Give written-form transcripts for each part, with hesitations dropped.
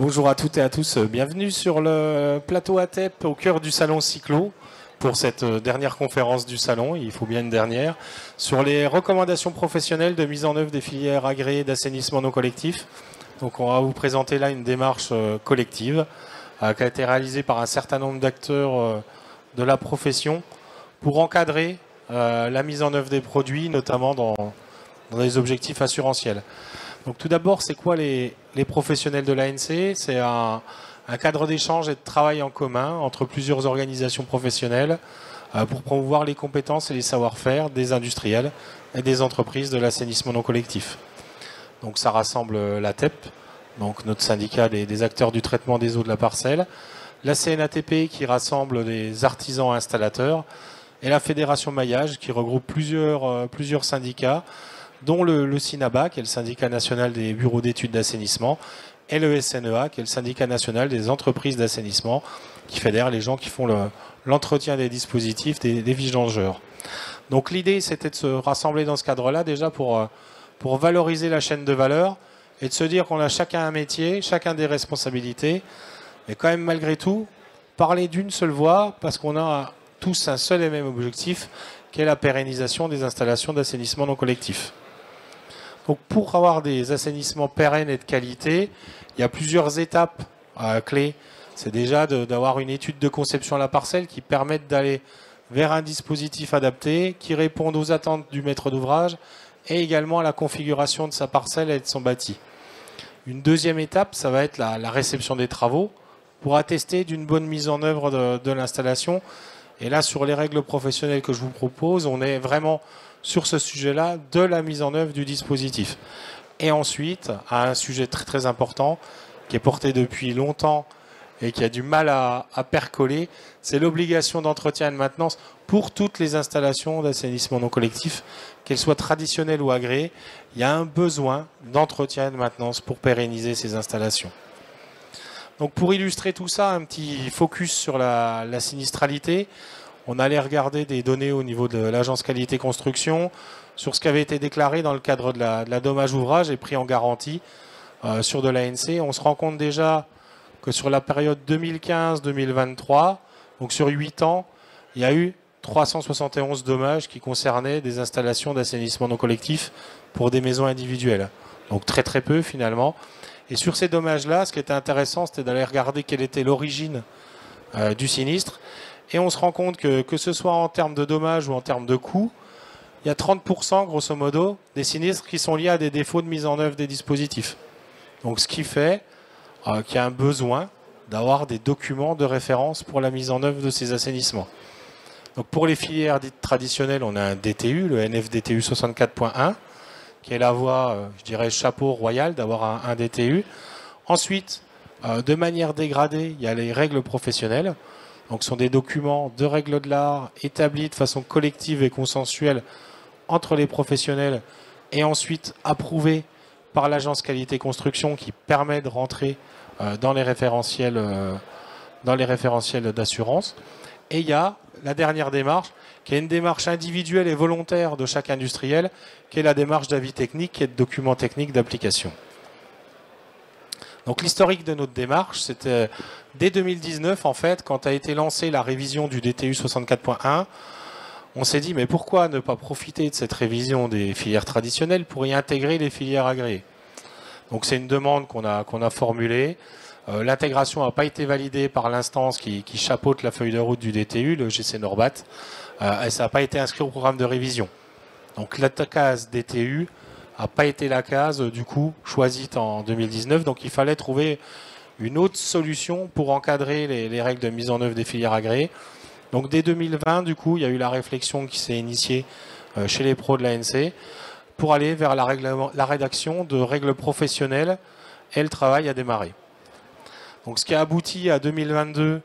Bonjour à toutes et à tous, bienvenue sur le plateau ATEP au cœur du salon Cyclo pour cette dernière conférence du salon, il faut bien une dernière, sur les recommandations professionnelles de mise en œuvre des filières agréées d'assainissement non collectif. Donc on va vous présenter là une démarche collective qui a été réalisée par un certain nombre d'acteurs de la profession pour encadrer la mise en œuvre des produits, notamment dans les objectifs assurantiels. Donc tout d'abord, c'est quoi les professionnels de l'ANC? C'est un cadre d'échange et de travail en commun entre plusieurs organisations professionnelles pour promouvoir les compétences et les savoir-faire des industriels et des entreprises de l'assainissement non collectif. Donc ça rassemble l'ATEP, donc notre syndicat des acteurs du traitement des eaux de la parcelle, la CNATP qui rassemble des artisans installateurs et la Fédération Maillage qui regroupe plusieurs syndicats, dont le SINABA, qui est le syndicat national des bureaux d'études d'assainissement, et le SNEA, qui est le syndicat national des entreprises d'assainissement, qui fédère les gens qui font l'entretien des dispositifs, des vigilangeurs. Donc l'idée, c'était de se rassembler dans ce cadre-là, déjà pour valoriser la chaîne de valeur, et de se dire qu'on a chacun un métier, chacun des responsabilités, mais quand même malgré tout, parler d'une seule voix, parce qu'on a tous un seul et même objectif, qui est la pérennisation des installations d'assainissement non collectif. Donc pour avoir des assainissements pérennes et de qualité, il y a plusieurs étapes clés. C'est déjà d'avoir une étude de conception à la parcelle qui permette d'aller vers un dispositif adapté, qui réponde aux attentes du maître d'ouvrage et également à la configuration de sa parcelle et de son bâti. Une deuxième étape, ça va être la réception des travaux pour attester d'une bonne mise en œuvre de l'installation. Et là, sur les règles professionnelles que je vous propose, on est vraiment sur ce sujet-là de la mise en œuvre du dispositif. Et ensuite, à un sujet très très important, qui est porté depuis longtemps et qui a du mal à percoler, c'est l'obligation d'entretien et de maintenance pour toutes les installations d'assainissement non collectif, qu'elles soient traditionnelles ou agréées. Il y a un besoin d'entretien et de maintenance pour pérenniser ces installations. Donc pour illustrer tout ça, un petit focus sur la sinistralité. On allait regarder des données au niveau de l'agence qualité construction sur ce qui avait été déclaré dans le cadre de la dommage ouvrage et pris en garantie sur de l'ANC. On se rend compte déjà que sur la période 2015-2023, donc sur 8 ans, il y a eu 371 dommages qui concernaient des installations d'assainissement non collectif pour des maisons individuelles. Donc très très peu finalement. Et sur ces dommages-là, ce qui était intéressant, c'était d'aller regarder quelle était l'origine du sinistre. Et on se rend compte que ce soit en termes de dommages ou en termes de coûts, il y a 30% grosso modo des sinistres qui sont liés à des défauts de mise en œuvre des dispositifs. Donc ce qui fait qu'il y a un besoin d'avoir des documents de référence pour la mise en œuvre de ces assainissements. Donc pour les filières dites traditionnelles, on a un DTU, le NFDTU 64.1, qui est la voie, je dirais, chapeau royal d'avoir un DTU. Ensuite, de manière dégradée, il y a les règles professionnelles. Donc ce sont des documents de règles de l'art établis de façon collective et consensuelle entre les professionnels et ensuite approuvés par l'agence qualité construction qui permet de rentrer dans les référentiels d'assurance. Et il y a la dernière démarche, qui est une démarche individuelle et volontaire de chaque industriel, qui est la démarche d'avis technique et de documents techniques d'application. Donc l'historique de notre démarche, c'était dès 2019, en fait, quand a été lancée la révision du DTU 64.1, on s'est dit, mais pourquoi ne pas profiter de cette révision des filières traditionnelles pour y intégrer les filières agréées? Donc c'est une demande qu'on a formulée. L'intégration n'a pas été validée par l'instance qui chapeaute la feuille de route du DTU, le GC Norbat, et ça n'a pas été inscrit au programme de révision. Donc la case DTU n'a pas été la case, du coup, choisie en 2019. Donc il fallait trouver une autre solution pour encadrer les règles de mise en œuvre des filières agréées. Donc dès 2020, du coup, il y a eu la réflexion qui s'est initiée chez les pros de l'ANC pour aller vers la rédaction de règles professionnelles, et le travail a démarré. Donc ce qui a abouti à 2022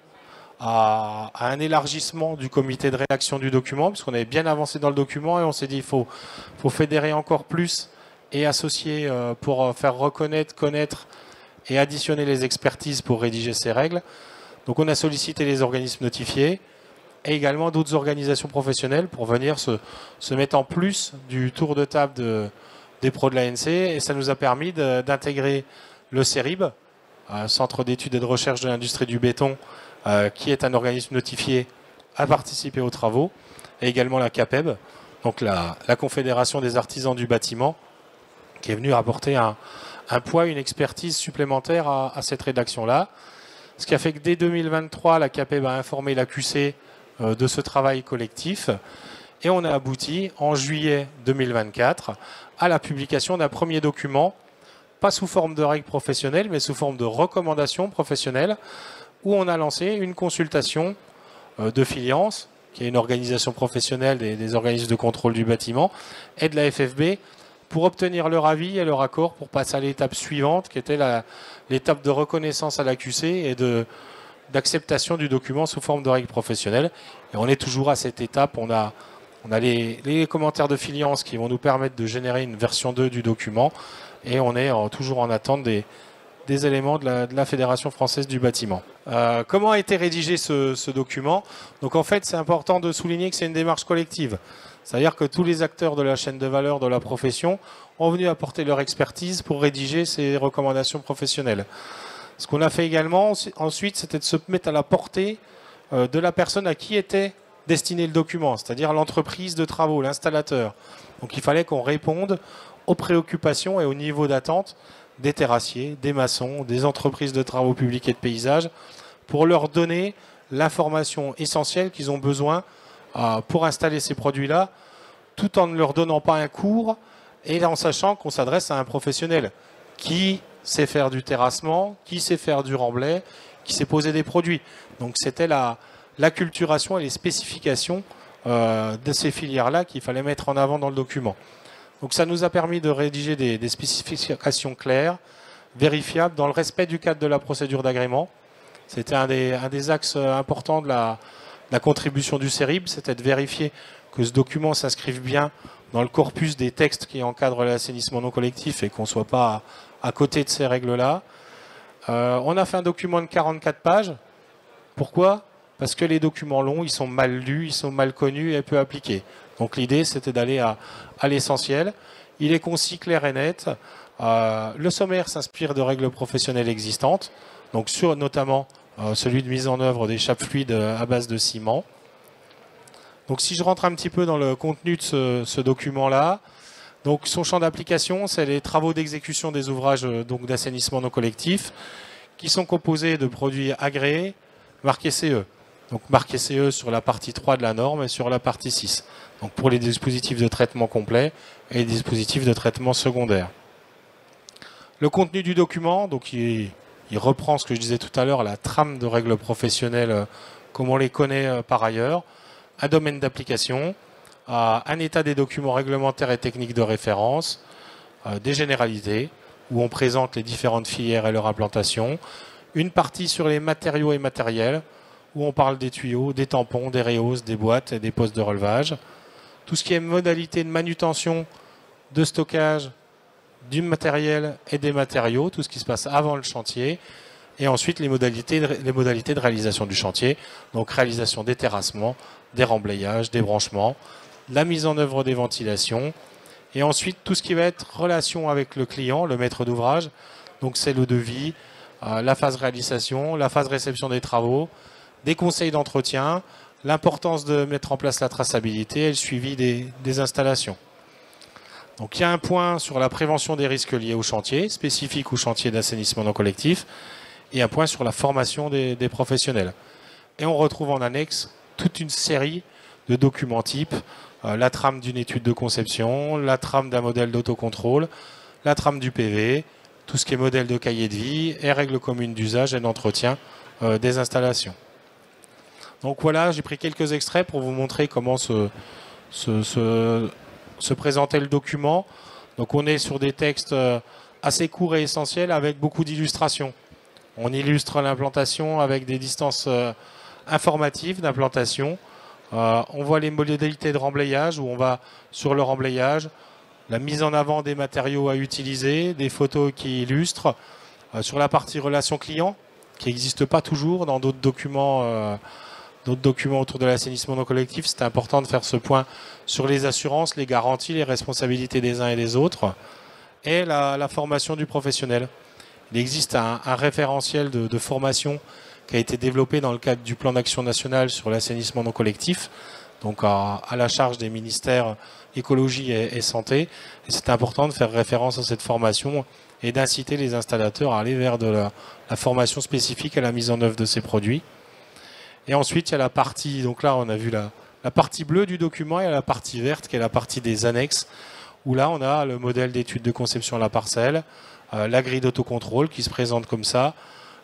à un élargissement du comité de rédaction du document, puisqu'on avait bien avancé dans le document et on s'est dit qu'il faut fédérer encore plus et associer pour faire reconnaître, connaître et additionner les expertises pour rédiger ces règles. Donc on a sollicité les organismes notifiés et également d'autres organisations professionnelles pour venir se mettre en plus du tour de table des pros de l'ANC, et ça nous a permis d'intégrer le CERIB, Centre d'études et de recherche de l'industrie du béton, qui est un organisme notifié à participer aux travaux, et également la CAPEB, donc la Confédération des artisans du bâtiment, qui est venue apporter un poids, une expertise supplémentaire à cette rédaction-là. Ce qui a fait que dès 2023, la CAPEB a informé la QC de ce travail collectif, et on a abouti en juillet 2024 à la publication d'un premier document, pas sous forme de règles professionnelles, mais sous forme de recommandations professionnelles, où on a lancé une consultation de Filiance, qui est une organisation professionnelle des organismes de contrôle du bâtiment, et de la FFB, pour obtenir leur avis et leur accord pour passer à l'étape suivante, qui était l'étape de reconnaissance à la QC et d'acceptation du document sous forme de règles professionnelles. Et on est toujours à cette étape. On a les commentaires de Filiance qui vont nous permettre de générer une version 2 du document, et on est toujours en attente des éléments de la Fédération française du bâtiment. Comment a été rédigé ce document? Donc en fait, c'est important de souligner que c'est une démarche collective. C'est-à-dire que tous les acteurs de la chaîne de valeur de la profession ont venu apporter leur expertise pour rédiger ces recommandations professionnelles. Ce qu'on a fait également ensuite, c'était de se mettre à la portée de la personne à qui était destiné le document, c'est-à-dire l'entreprise de travaux, l'installateur. Donc il fallait qu'on réponde aux préoccupations et au niveau d'attente des terrassiers, des maçons, des entreprises de travaux publics et de paysage, pour leur donner l'information essentielle qu'ils ont besoin pour installer ces produits-là, tout en ne leur donnant pas un cours et en sachant qu'on s'adresse à un professionnel qui sait faire du terrassement, qui sait faire du remblai, qui sait poser des produits. Donc c'était l'acculturation et les spécifications de ces filières-là qu'il fallait mettre en avant dans le document. Donc ça nous a permis de rédiger des spécifications claires, vérifiables, dans le respect du cadre de la procédure d'agrément. C'était un des axes importants de la contribution du CERIB, c'était de vérifier que ce document s'inscrive bien dans le corpus des textes qui encadrent l'assainissement non collectif et qu'on ne soit pas à côté de ces règles-là. On a fait un document de 44 pages. Pourquoi? Parce que les documents longs, ils sont mal lus, ils sont mal connus et peu appliqués. Donc l'idée, c'était d'aller à l'essentiel. Il est concis, clair et net. Le sommaire s'inspire de règles professionnelles existantes, donc sur notamment celui de mise en œuvre des chapes fluides à base de ciment. Donc si je rentre un petit peu dans le contenu de ce document-là, donc son champ d'application, c'est les travaux d'exécution des ouvrages d'assainissement non collectif, qui sont composés de produits agréés, marqués CE. Donc marqué CE sur la partie 3 de la norme et sur la partie 6. Donc pour les dispositifs de traitement complet et les dispositifs de traitement secondaire. Le contenu du document, donc il reprend ce que je disais tout à l'heure, la trame de règles professionnelles comme on les connaît par ailleurs, un domaine d'application, un état des documents réglementaires et techniques de référence, des généralités, où on présente les différentes filières et leur implantation, une partie sur les matériaux et matériels, où on parle des tuyaux, des tampons, des réhausses, des boîtes et des postes de relevage. Tout ce qui est modalité de manutention, de stockage, du matériel et des matériaux, tout ce qui se passe avant le chantier. Et ensuite les modalités de réalisation du chantier, donc réalisation des terrassements, des remblayages, des branchements, la mise en œuvre des ventilations. Et ensuite tout ce qui va être relation avec le client, le maître d'ouvrage. Donc c'est le devis, la phase réalisation, la phase réception des travaux, des conseils d'entretien, l'importance de mettre en place la traçabilité et le suivi des installations. Donc il y a un point sur la prévention des risques liés au chantier, spécifique au chantier d'assainissement non collectif, et un point sur la formation des professionnels. Et on retrouve en annexe toute une série de documents types, la trame d'une étude de conception, la trame d'un modèle d'autocontrôle, la trame du PV, tout ce qui est modèle de cahier de vie et règles communes d'usage et d'entretien des installations. Donc voilà, j'ai pris quelques extraits pour vous montrer comment se présentait le document. Donc on est sur des textes assez courts et essentiels avec beaucoup d'illustrations. On illustre l'implantation avec des distances informatives d'implantation. On voit les modalités de remblayage où on va sur le remblayage, la mise en avant des matériaux à utiliser, des photos qui illustrent. Sur la partie relation client, qui n'existe pas toujours dans d'autres documents autour de l'assainissement non collectif, c'est important de faire ce point sur les assurances, les garanties, les responsabilités des uns et des autres, et la formation du professionnel. Il existe un référentiel de formation qui a été développé dans le cadre du plan d'action national sur l'assainissement non collectif, donc à la charge des ministères écologie et santé. Et c'est important de faire référence à cette formation et d'inciter les installateurs à aller vers de la formation spécifique à la mise en œuvre de ces produits. Et ensuite, il y a la partie, donc là on a vu la partie bleue du document, et la partie verte qui est la partie des annexes, où là on a le modèle d'étude de conception à la parcelle, la grille d'autocontrôle qui se présente comme ça,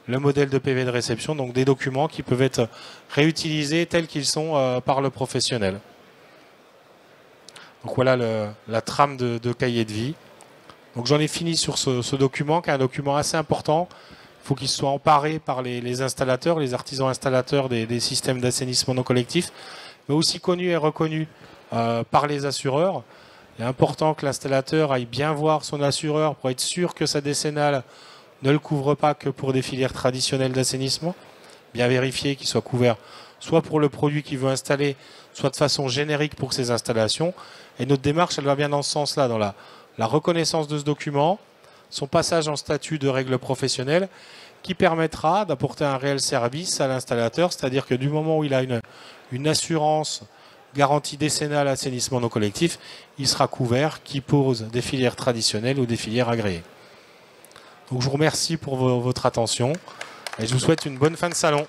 le modèle de PV de réception, donc des documents qui peuvent être réutilisés tels qu'ils sont par le professionnel. Donc voilà la trame de cahier de vie. Donc j'en ai fini sur ce document, qui est un document assez important. Il faut qu'il soit emparé par les installateurs, les artisans installateurs des systèmes d'assainissement non collectif, mais aussi connu et reconnu par les assureurs. Il est important que l'installateur aille bien voir son assureur pour être sûr que sa décennale ne le couvre pas que pour des filières traditionnelles d'assainissement. Bien vérifier qu'il soit couvert soit pour le produit qu'il veut installer, soit de façon générique pour ses installations. Et notre démarche, elle va bien dans ce sens-là, dans la reconnaissance de ce document, son passage en statut de règle professionnelle, qui permettra d'apporter un réel service à l'installateur, c'est-à-dire que du moment où il a une assurance garantie décennale assainissement non collectif, il sera couvert, qui pose des filières traditionnelles ou des filières agréées. Donc je vous remercie pour votre attention et je vous souhaite une bonne fin de salon.